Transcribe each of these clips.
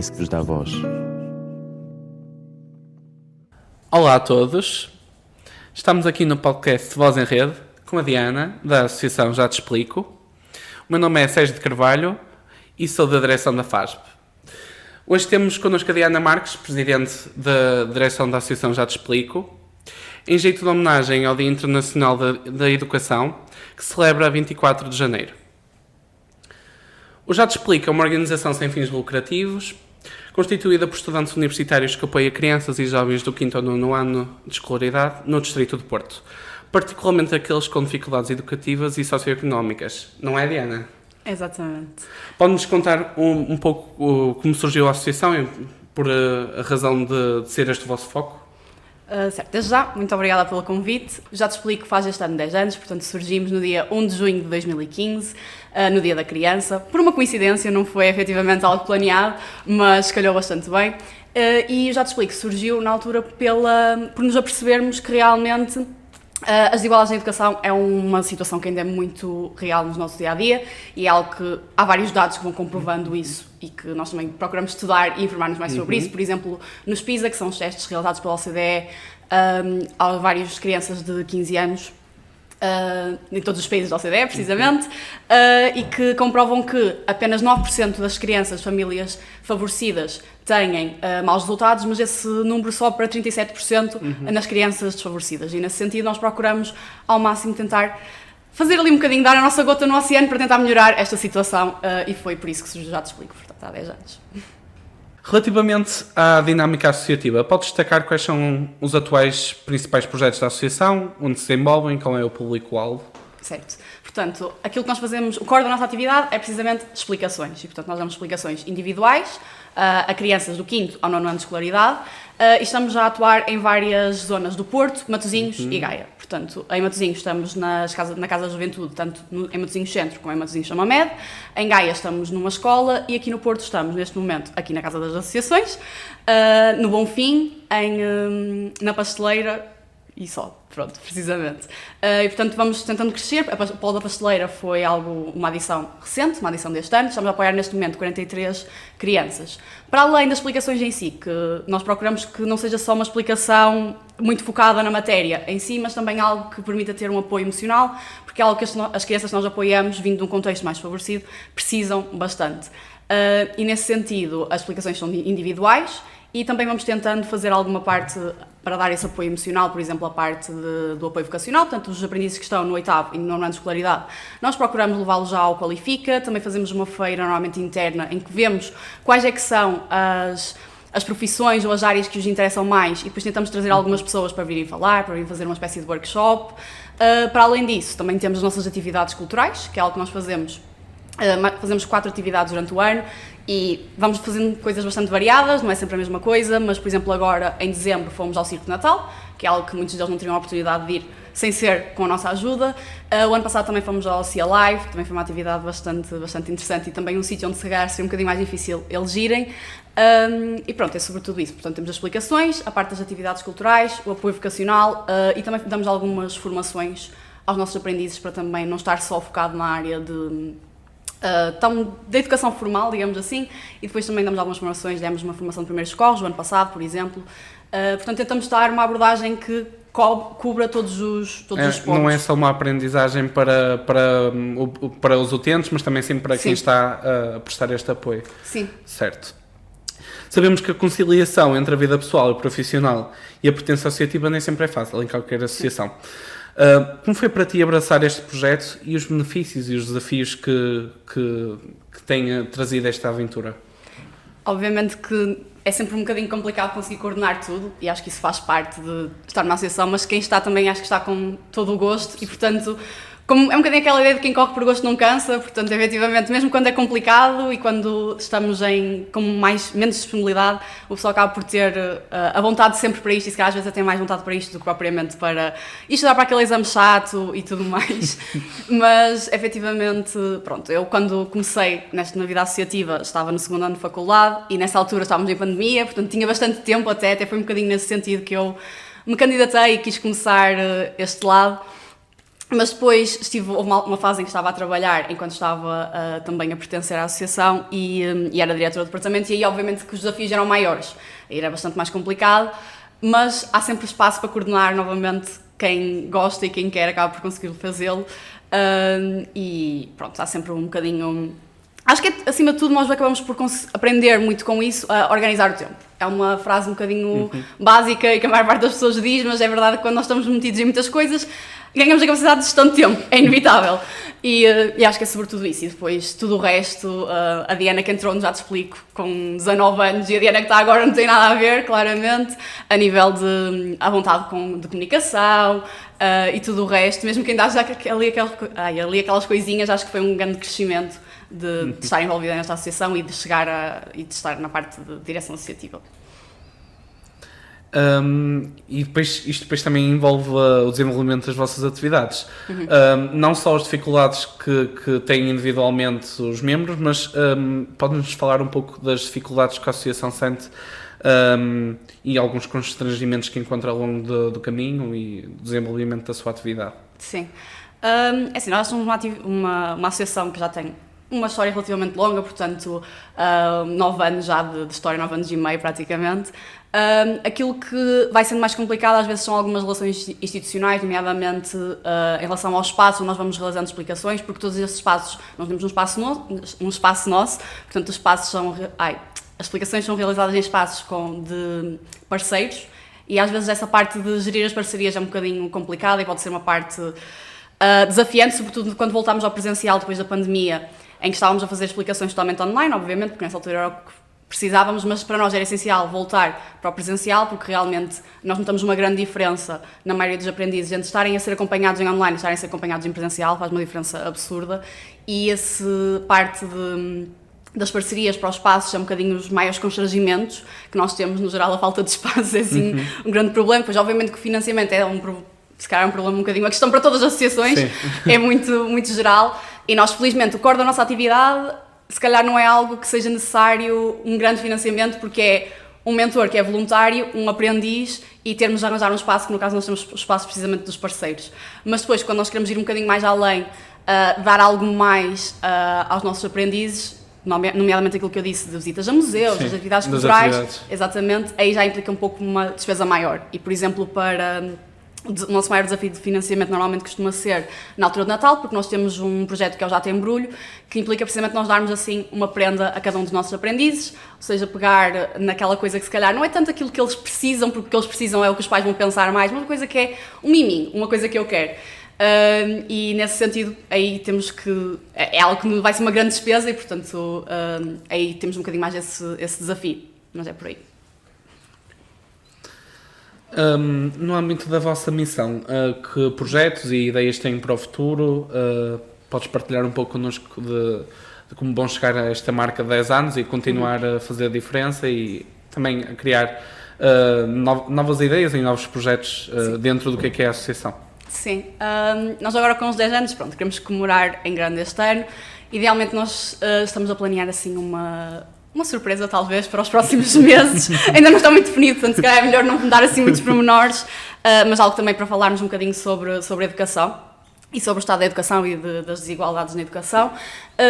isso que vos dá voz. Olá a todos, estamos aqui no podcast Voz em Rede com a Diana, da Associação Já Te Explico. O meu nome é Sérgio de Carvalho e sou da direção da FASP. Hoje temos connosco a Diana Marques, presidente da direção da Associação Já Te Explico, em jeito de homenagem ao Dia Internacional da Educação, que se celebra a 24 de janeiro. O Já Te Explico é uma organização sem fins lucrativos, constituída por estudantes universitários que apoia crianças e jovens do 5º ao 9º ano de escolaridade no Distrito de Porto, particularmente aqueles com dificuldades educativas e socioeconómicas. Não é, Diana? Exatamente. Pode-nos contar um pouco como surgiu a associação e por a razão de ser este o vosso foco? Certo, desde já, muito obrigada pelo convite. Já Te Explico, faz este ano 10 anos, portanto surgimos no dia 1 de junho de 2015, no Dia da Criança. Por uma coincidência, não foi efetivamente algo planeado, mas calhou bastante bem. E Já Te Explico surgiu na altura por nos apercebermos que realmente as desigualdades na educação é uma situação que ainda é muito real no nosso dia-a-dia e é algo que há vários dados que vão comprovando isso e que nós também procuramos estudar e informar-nos mais sobre isso. Por exemplo, nos PISA, que são os testes realizados pela OCDE, há várias crianças de 15 anos, em todos os países da OCDE, precisamente, e que comprovam que apenas 9% das crianças de famílias favorecidas têm maus resultados, mas esse número sobe para 37% nas crianças desfavorecidas. E nesse sentido nós procuramos ao máximo tentar fazer ali um bocadinho, dar a nossa gota no oceano para tentar melhorar esta situação, e foi por isso que surgiu Já Te Explico, portanto, há 10 anos. Relativamente à dinâmica associativa, pode destacar quais são os atuais principais projetos da associação, onde se envolvem, qual é o público-alvo? Certo. Portanto, aquilo que nós fazemos, o core da nossa atividade é precisamente explicações. E, portanto, nós damos explicações individuais a crianças do 5º ao 9º ano de escolaridade e estamos a atuar em várias zonas do Porto, Matosinhos e Gaia. Portanto, em Matosinhos estamos na Casa da Juventude, tanto em Matosinhos Centro como em Matosinhos Chamamed. Em Gaia estamos numa escola e aqui no Porto estamos, neste momento, aqui na Casa das Associações, no Bonfim, na Pasteleira e só. Pronto, precisamente. E, portanto, vamos tentando crescer. O Polo da Pasteleira foi uma adição recente, uma adição deste ano. Estamos a apoiar neste momento 43 crianças. Para além das explicações em si, que nós procuramos que não seja só uma explicação muito focada na matéria em si, mas também algo que permita ter um apoio emocional, porque é algo que as crianças que nós apoiamos, vindo de um contexto mais favorecido, precisam bastante. E nesse sentido, as explicações são individuais e também vamos tentando fazer alguma parte para dar esse apoio emocional, por exemplo, a parte do apoio vocacional, portanto, os aprendizes que estão no 8º e no 9º ano de escolaridade, nós procuramos levá-los já ao Qualifica, também fazemos uma feira normalmente interna em que vemos quais é que são as profissões ou as áreas que os interessam mais e depois tentamos trazer algumas pessoas para virem falar, para virem fazer uma espécie de workshop. Para além disso, também temos as nossas atividades culturais, que é algo que nós fazemos. Fazemos 4 atividades durante o ano e vamos fazendo coisas bastante variadas, não é sempre a mesma coisa, mas, por exemplo, agora, em dezembro, fomos ao Circo de Natal, que é algo que muitos deles não teriam a oportunidade de ir sem ser com a nossa ajuda. O ano passado também fomos ao Sea Live, que também foi uma atividade bastante interessante e também um sítio onde se calhar seria um bocadinho mais difícil eles irem. E pronto, é sobre tudo isso. Portanto, temos as explicações, a parte das atividades culturais, o apoio vocacional e também damos algumas formações aos nossos aprendizes para também não estar só focado na área da educação formal, digamos assim, e depois também damos algumas formações, demos uma formação de primeiros socorros o ano passado, por exemplo. Portanto, tentamos dar uma abordagem que cubra todos os pontos. Não é só uma aprendizagem para os utentes, mas também sim para quem está a prestar este apoio. Sim. Certo. Sabemos que a conciliação entre a vida pessoal e profissional e a pertença associativa nem sempre é fácil em qualquer associação. Como foi para ti abraçar este projeto e os benefícios e os desafios que tenha trazido esta aventura? Obviamente que é sempre um bocadinho complicado conseguir coordenar tudo e acho que isso faz parte de estar numa associação, mas quem está também acho que está com todo o gosto e, portanto, como é um bocadinho aquela ideia de quem corre por gosto não cansa, portanto, efetivamente, mesmo quando é complicado e quando estamos com menos disponibilidade, o pessoal acaba por ter a vontade sempre para isto e se calhar às vezes até mais vontade para isto do que propriamente para estudar para aquele exame chato e tudo mais. Mas, efetivamente, pronto, eu quando comecei na vida associativa estava no 2º ano de faculdade e nessa altura estávamos em pandemia, portanto tinha bastante tempo até foi um bocadinho nesse sentido que eu me candidatei e quis começar este lado. Mas depois houve uma fase em que estava a trabalhar, enquanto estava também a pertencer à associação e era diretora do departamento, e aí obviamente que os desafios eram maiores, aí era bastante mais complicado, mas há sempre espaço para coordenar novamente quem gosta e quem quer acaba por conseguir fazê-lo, e pronto, há sempre um bocadinho... Acho que, acima de tudo, nós acabamos por aprender muito com isso, a organizar o tempo. É uma frase um bocadinho básica e que a maior parte das pessoas diz, mas é verdade que quando nós estamos metidos em muitas coisas, ganhamos a capacidade de gestão de tempo, é inevitável. E acho que é sobretudo isso. E depois tudo o resto, a Diana que entrou, já te explico, com 19 anos, e a Diana que está agora não tem nada a ver, claramente, a nível de a vontade de comunicação e tudo o resto, mesmo que ainda haja ali aquelas coisinhas, acho que foi um grande crescimento de estar envolvida nesta associação e de e de estar na parte de direção associativa. E depois, isto depois também envolve o desenvolvimento das vossas atividades. Não só as dificuldades que têm individualmente os membros, mas pode-nos falar um pouco das dificuldades que a associação sente e alguns constrangimentos que encontra ao longo do caminho e do desenvolvimento da sua atividade. Sim. É assim, nós somos uma associação que já tem uma história relativamente longa, portanto, 9 anos já de história, 9 anos e meio praticamente. Aquilo que vai sendo mais complicado às vezes são algumas relações institucionais, nomeadamente em relação ao espaço, onde nós vamos realizando explicações, porque todos esses espaços, nós temos um espaço nosso, portanto os espaços as explicações são realizadas em espaços de parceiros, e às vezes essa parte de gerir as parcerias é um bocadinho complicada e pode ser uma parte desafiante, sobretudo quando voltámos ao presencial depois da pandemia, em que estávamos a fazer explicações totalmente online, obviamente, porque nessa altura era o que precisávamos, mas para nós era essencial voltar para o presencial, porque realmente nós notamos uma grande diferença na maioria dos aprendizes entre estarem a ser acompanhados em online e estarem a ser acompanhados em presencial, faz uma diferença absurda, e essa parte das parcerias para os espaços é um bocadinho os maiores constrangimentos que nós temos, no geral a falta de espaço é assim um grande problema, pois obviamente que o financiamento é se calhar um problema um bocadinho, uma questão para todas as associações, é muito, muito geral, e nós felizmente o core da nossa atividade se calhar não é algo que seja necessário um grande financiamento, porque é um mentor que é voluntário, um aprendiz e termos de arranjar um espaço, que no caso nós temos o espaço precisamente dos parceiros. Mas depois, quando nós queremos ir um bocadinho mais além, dar algo mais aos nossos aprendizes, nomeadamente aquilo que eu disse de visitas a museus, das atividades culturais, exatamente, aí já implica um pouco uma despesa maior. E, por exemplo, o nosso maior desafio de financiamento normalmente costuma ser na altura de Natal, porque nós temos um projeto que é o Já Tem Embrulho, que implica precisamente nós darmos assim uma prenda a cada um dos nossos aprendizes, ou seja, pegar naquela coisa que se calhar não é tanto aquilo que eles precisam, porque o que eles precisam é o que os pais vão pensar mais, mas uma coisa que é um miminho, uma coisa que eu quero. E nesse sentido aí temos que, é algo que vai ser uma grande despesa e portanto aí temos um bocadinho mais esse desafio, mas é por aí. No âmbito da vossa missão, que projetos e ideias têm para o futuro? Podes partilhar um pouco connosco de como vão chegar a esta marca de 10 anos e continuar a fazer a diferença e também a criar novas ideias e novos projetos dentro do que é a associação? Sim, nós agora com os 10 anos, pronto, queremos comemorar em grande este ano. Idealmente nós estamos a planear assim uma surpresa talvez para os próximos meses, ainda não está muito definido, portanto se calhar é melhor não dar assim muitos pormenores, mas algo também para falarmos um bocadinho sobre a educação e sobre o estado da educação e das desigualdades na educação.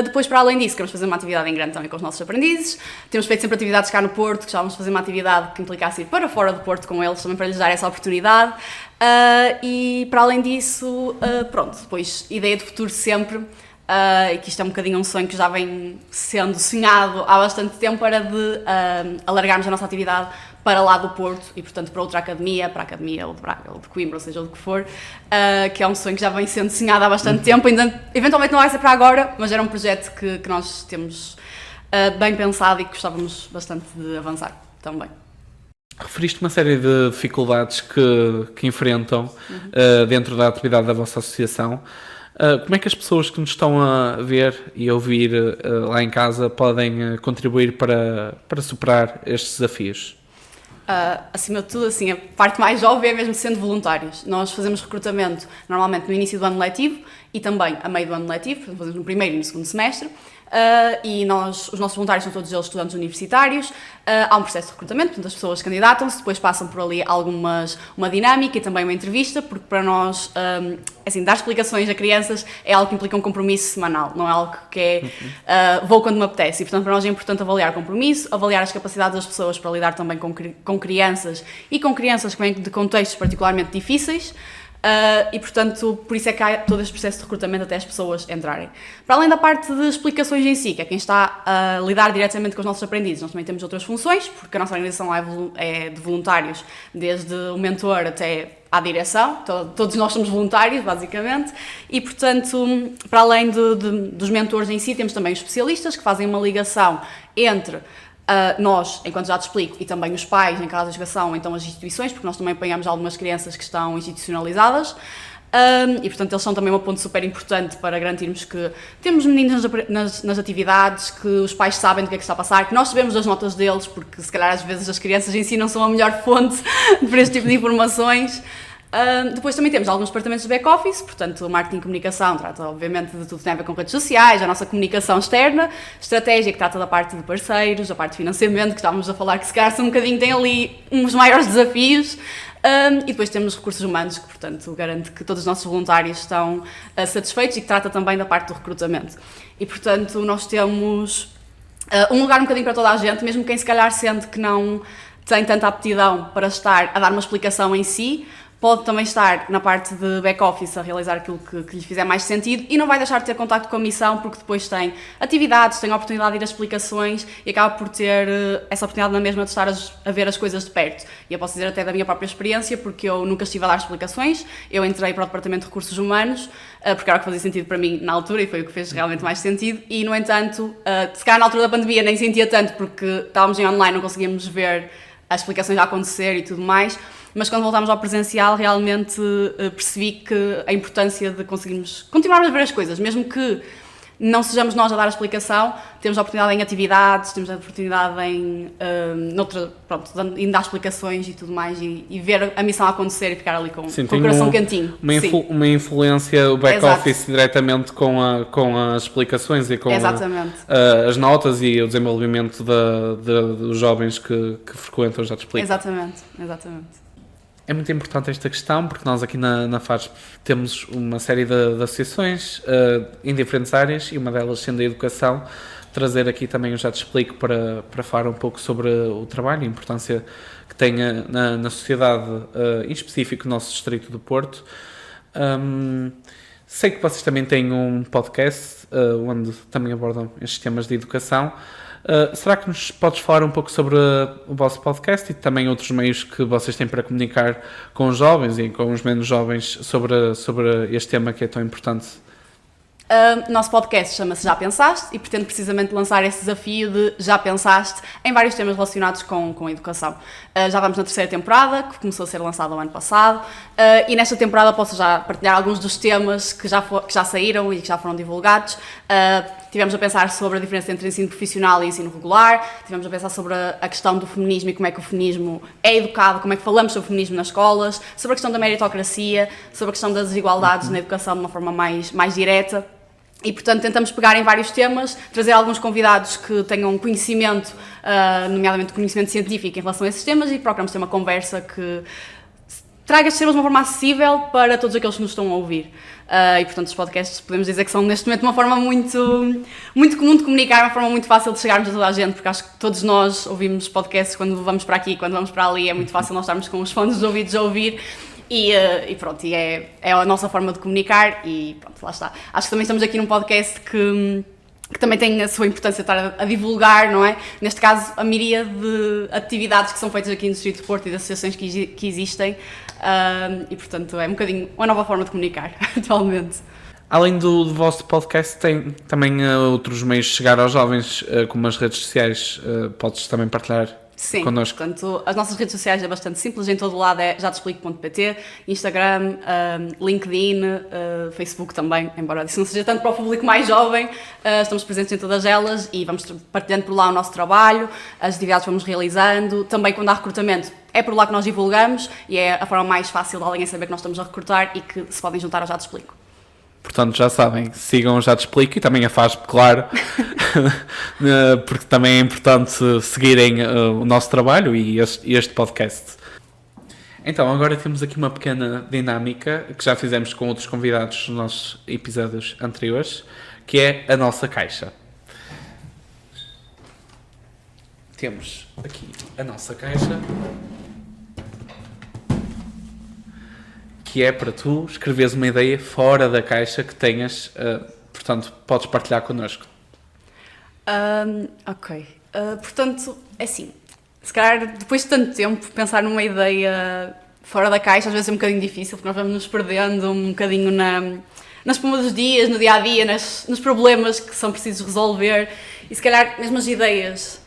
Depois, para além disso, queremos fazer uma atividade em grande também com os nossos aprendizes. Temos feito sempre atividades cá no Porto, que já vamos fazer uma atividade que implicasse ir para fora do Porto com eles, também para lhes dar essa oportunidade. E para além disso, pronto, depois ideia de futuro sempre, e que isto é um bocadinho um sonho que já vem sendo sonhado há bastante tempo, era de alargarmos a nossa atividade para lá do Porto e, portanto, para outra academia, para a academia ou de Braga ou de Coimbra, ou seja, o que for, que é um sonho que já vem sendo sonhado há bastante tempo, ainda, eventualmente não vai ser para agora, mas era um projeto que nós temos bem pensado e que gostávamos bastante de avançar também. Referiste uma série de dificuldades que enfrentam dentro da atividade da vossa associação. Como é que as pessoas que nos estão a ver e a ouvir lá em casa podem contribuir para superar estes desafios? Acima de tudo, assim, a parte mais óbvia é mesmo sendo voluntários. Nós fazemos recrutamento normalmente no início do ano letivo e também a meio do ano letivo, portanto fazemos no primeiro e no segundo semestre. e os nossos voluntários são todos eles estudantes universitários. Há um processo de recrutamento, portanto as pessoas candidatam-se, depois passam por ali uma dinâmica e também uma entrevista, porque para nós, assim, dar explicações a crianças é algo que implica um compromisso semanal, não é algo que é vou quando me apetece, e portanto para nós é importante avaliar o compromisso, avaliar as capacidades das pessoas para lidar também com crianças e com crianças que vêm de contextos particularmente difíceis. E portanto, por isso é que há todo este processo de recrutamento até as pessoas entrarem. Para além da parte de explicações em si, que é quem está a lidar diretamente com os nossos aprendizes, nós também temos outras funções, porque a nossa organização é de voluntários, desde o mentor até à direção, todos nós somos voluntários, basicamente, e portanto, para além dos mentores em si, temos também os especialistas que fazem uma ligação entre nós, enquanto já te explico, e também os pais, em caso de educação, então as instituições, porque nós também apanhamos algumas crianças que estão institucionalizadas, e portanto eles são também um ponto super importante para garantirmos que temos meninos nas atividades, que os pais sabem do que é que está a passar, que nós sabemos as notas deles, porque se calhar às vezes as crianças em si não são a melhor fonte para este tipo de informações. Depois também temos alguns departamentos de back-office, portanto, marketing e comunicação trata obviamente de tudo que tem a ver com redes sociais, a nossa comunicação externa, estratégia que trata da parte de parceiros, a parte de financiamento, que estávamos a falar que se calhar um bocadinho tem ali uns maiores desafios, e depois temos recursos humanos, que portanto garante que todos os nossos voluntários estão satisfeitos e que trata também da parte do recrutamento. E portanto nós temos um lugar um bocadinho para toda a gente, mesmo quem se calhar sente que não tem tanta aptidão para estar a dar uma explicação em si, pode também estar na parte de back-office a realizar aquilo que lhe fizer mais sentido e não vai deixar de ter contacto com a missão porque depois tem atividades, tem a oportunidade de ir a explicações e acaba por ter essa oportunidade na mesma de estar a ver as coisas de perto. E eu posso dizer até da minha própria experiência, porque eu nunca estive a dar explicações, eu entrei para o Departamento de Recursos Humanos, porque era o que fazia sentido para mim na altura e foi o que fez realmente mais sentido, e no entanto, se calhar na altura da pandemia nem sentia tanto porque estávamos em online, não conseguíamos ver as explicações a acontecer e tudo mais, mas quando voltámos ao presencial realmente percebi que a importância de conseguirmos continuar a ver as coisas, mesmo que não sejamos nós a dar a explicação, temos a oportunidade em atividades, temos a oportunidade em dar explicações e tudo mais e ver a missão acontecer e ficar ali com o coração quentinho. Uma influência, o back-office diretamente com as explicações e com as notas e o desenvolvimento dos jovens que frequentam, já te explico. Exatamente. É muito importante esta questão porque nós aqui na FASP temos uma série de associações em diferentes áreas e uma delas sendo a educação, trazer aqui também eu já te explico para falar um pouco sobre o trabalho e a importância que tem na sociedade, em específico no nosso distrito do Porto. Sei que vocês também têm um podcast onde também abordam estes temas de educação. Será que nos podes falar um pouco sobre o vosso podcast e também outros meios que vocês têm para comunicar com os jovens e com os menos jovens sobre este tema que é tão importante? O nosso podcast chama-se Já Pensaste e pretende precisamente lançar esse desafio de Já Pensaste em vários temas relacionados com a educação. Já vamos na 3ª temporada, que começou a ser lançada o ano passado, e nesta temporada posso já partilhar alguns dos temas que já saíram e que já foram divulgados. Tivemos a pensar sobre a diferença entre ensino profissional e ensino regular, tivemos a pensar sobre a questão do feminismo e como é que o feminismo é educado, como é que falamos sobre o feminismo nas escolas, sobre a questão da meritocracia, sobre a questão das desigualdades na educação de uma forma mais direta. E, portanto, tentamos pegar em vários temas, trazer alguns convidados que tenham conhecimento, nomeadamente conhecimento científico em relação a esses temas, e procuramos ter uma conversa que traga estes temas de uma forma acessível para todos aqueles que nos estão a ouvir. E, portanto, os podcasts podemos dizer que são, neste momento, uma forma muito, muito comum de comunicar, uma forma muito fácil de chegarmos a toda a gente, porque acho que todos nós ouvimos podcasts quando vamos para aqui, quando vamos para ali, é muito fácil nós estarmos com os fones dos ouvidos a ouvir. E é a nossa forma de comunicar e pronto, lá está. Acho que também estamos aqui num podcast que também tem a sua importância estar a divulgar, não é? Neste caso, a miríade de atividades que são feitas aqui no Distrito de Porto e das associações que existem e, portanto, é um bocadinho uma nova forma de comunicar atualmente. Além do vosso podcast, tem também outros meios de chegar aos jovens, como as redes sociais, podes também partilhar? Sim, connosco. Portanto, as nossas redes sociais é bastante simples, em todo o lado é jatexplico.pt, Instagram, LinkedIn, Facebook também, embora isso não seja tanto para o público mais jovem, estamos presentes em todas elas e vamos partilhando por lá o nosso trabalho, as atividades que vamos realizando, também quando há recrutamento é por lá que nós divulgamos e é a forma mais fácil de alguém saber que nós estamos a recrutar e que se podem juntar ao Já Te Explico. Portanto, já sabem, sigam Já Te Explico e também a FASP, claro, porque também é importante seguirem o nosso trabalho e este podcast. Então, agora temos aqui uma pequena dinâmica que já fizemos com outros convidados nos nossos episódios anteriores, que é a nossa caixa. Temos aqui a nossa caixa, que é para tu escreveres uma ideia fora da caixa que tenhas, portanto, podes partilhar connosco. Ok. Portanto, é assim, se calhar depois de tanto tempo, pensar numa ideia fora da caixa às vezes é um bocadinho difícil, porque nós vamos nos perdendo um bocadinho na espuma dos dias, no dia-a-dia, nos problemas que são precisos resolver, e se calhar mesmo as ideias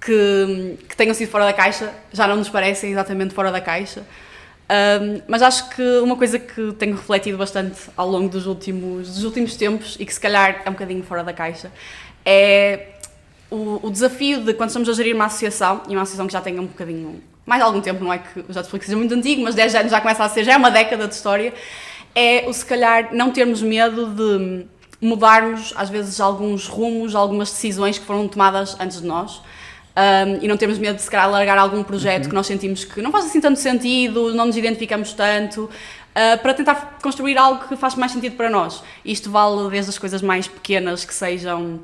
que tenham sido fora da caixa já não nos parecem exatamente fora da caixa. Mas acho que uma coisa que tenho refletido bastante ao longo dos últimos tempos e que se calhar é um bocadinho fora da caixa é o desafio de quando estamos a gerir uma associação, e uma associação que já tem um bocadinho, mais algum tempo, não é que eu já te explico que seja muito antigo, mas 10 anos já começa a ser, já é uma década de história, é o se calhar não termos medo de mudarmos às vezes alguns rumos, algumas decisões que foram tomadas antes de nós. E não temos medo de se calhar largar algum projeto que nós sentimos que não faz assim tanto sentido, não nos identificamos tanto, para tentar construir algo que faz mais sentido para nós. Isto vale desde as coisas mais pequenas, que sejam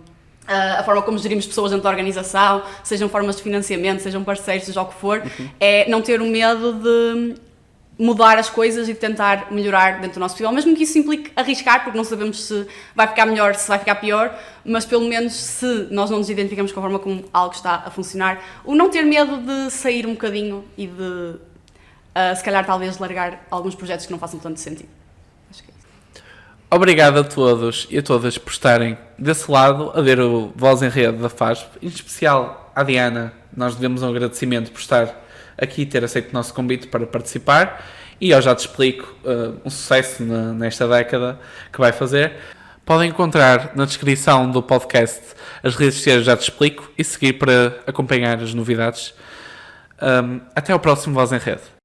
a forma como gerimos pessoas dentro da organização, sejam formas de financiamento, sejam parceiros, seja o que for, é não ter o medo de mudar as coisas e tentar melhorar dentro do nosso possível, mesmo que isso implique arriscar, porque não sabemos se vai ficar melhor, se vai ficar pior, mas pelo menos se nós não nos identificamos com a forma como algo está a funcionar, o não ter medo de sair um bocadinho e de, se calhar, talvez largar alguns projetos que não façam tanto sentido. Acho que é isso. Obrigado a todos e a todas por estarem desse lado a ver o Voz em Rede da FASP, em especial à Diana. Nós devemos um agradecimento por estar aqui, ter aceito o nosso convite para participar, e eu já te explico um sucesso nesta década que vai fazer. Podem encontrar na descrição do podcast as redes sociais Já Te Explico e seguir para acompanhar as novidades. Até ao próximo Voz em Rede.